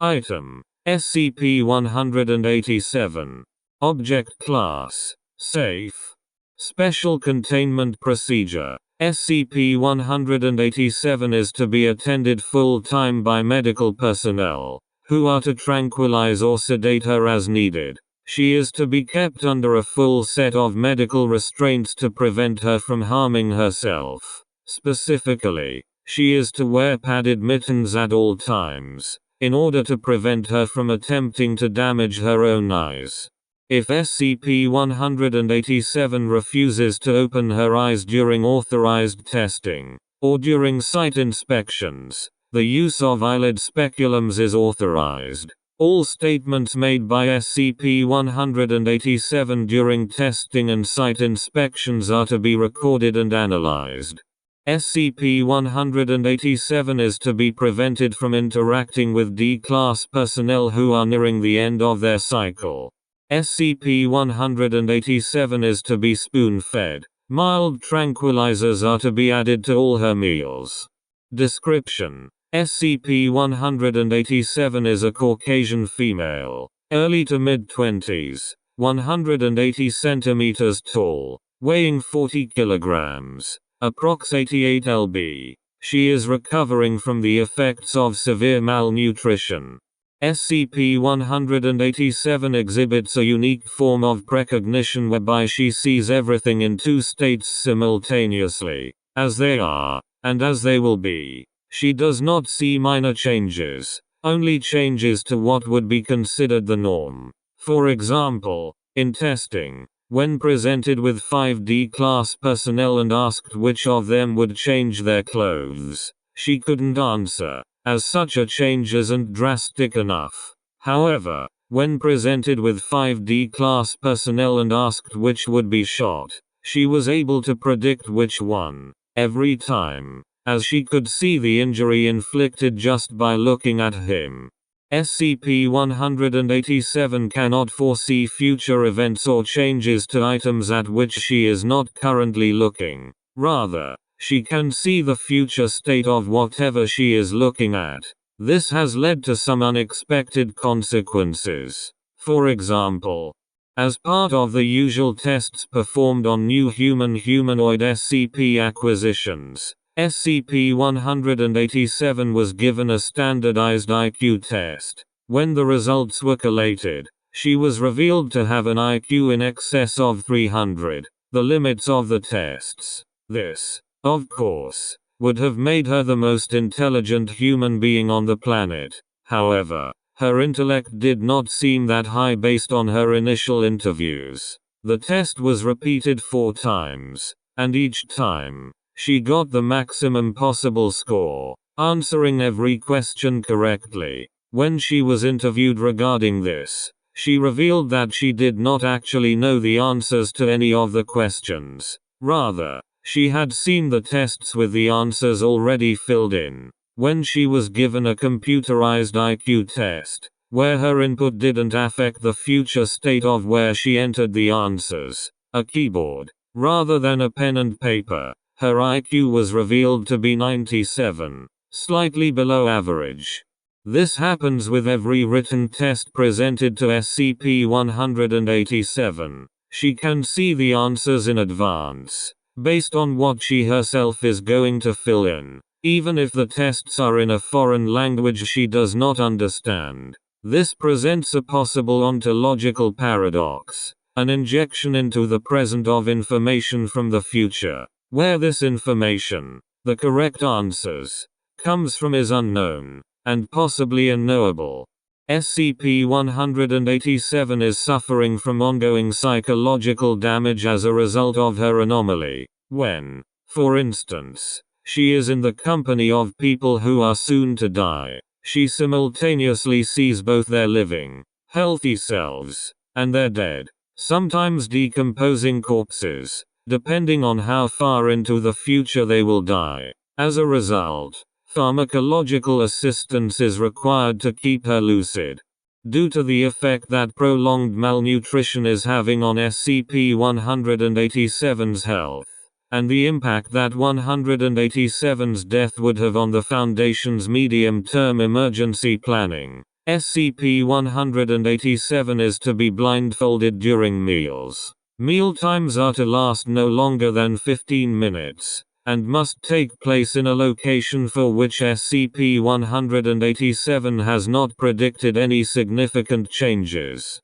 Item. SCP-187. Object Class. Safe. Special Containment Procedure. SCP-187 is to be attended full-time by medical personnel, who are to tranquilize or sedate her as needed. She is to be kept under a full set of medical restraints to prevent her from harming herself. Specifically, she is to wear padded mittens at all times, in order to prevent her from attempting to damage her own eyes. If SCP-187 refuses to open her eyes during authorized testing, or during site inspections, the use of eyelid speculums is authorized. All statements made by SCP-187 during testing and site inspections are to be recorded and analyzed. SCP-187 is to be prevented from interacting with D-Class personnel who are nearing the end of their cycle. SCP-187 is to be spoon-fed. Mild tranquilizers are to be added to all her meals. Description: SCP-187 is a Caucasian female, early to mid-20s, 180 centimeters tall, weighing 40 kilograms, approx 88 lb. She is recovering from the effects of severe malnutrition. SCP-187 exhibits a unique form of precognition whereby she sees everything in two states simultaneously, as they are, and as they will be. She does not see minor changes, only changes to what would be considered the norm. For example, in testing, when presented with 5D-class personnel and asked which of them would change their clothes, she couldn't answer, as such a change isn't drastic enough. However, when presented with 5D-class personnel and asked which would be shot, she was able to predict which one, every time, as she could see the injury inflicted just by looking at him. SCP-187 cannot foresee future events or changes to items at which she is not currently looking. Rather, she can see the future state of whatever she is looking at. This has led to some unexpected consequences. For example, as part of the usual tests performed on new human-humanoid SCP acquisitions, SCP-187 was given a standardized IQ test. When the results were collated, she was revealed to have an IQ in excess of 300, the limits of the tests. This, of course, would have made her the most intelligent human being on the planet. However, her intellect did not seem that high based on her initial interviews. The test was repeated 4 times, and each time, she got the maximum possible score, answering every question correctly. When she was interviewed regarding this, she revealed that she did not actually know the answers to any of the questions. Rather, she had seen the tests with the answers already filled in. When she was given a computerized IQ test, where her input didn't affect the future state of where she entered the answers, a keyboard, rather than a pen and paper, her IQ was revealed to be 97, slightly below average. This happens with every written test presented to SCP-187. She can see the answers in advance, based on what she herself is going to fill in, even if the tests are in a foreign language she does not understand. This presents a possible ontological paradox, an injection into the present of information from the future, where this information, the correct answers, comes from is unknown, and possibly unknowable. SCP-187 is suffering from ongoing psychological damage as a result of her anomaly. When, for instance, she is in the company of people who are soon to die, she simultaneously sees both their living, healthy selves, and their dead, sometimes decomposing corpses, depending on how far into the future they will die. As a result, pharmacological assistance is required to keep her lucid. Due to the effect that prolonged malnutrition is having on SCP-187's health, and the impact that 187's death would have on the Foundation's medium-term emergency planning, SCP-187 is to be blindfolded during meals. Mealtimes are to last no longer than 15 minutes, and must take place in a location for which SCP-187 has not predicted any significant changes.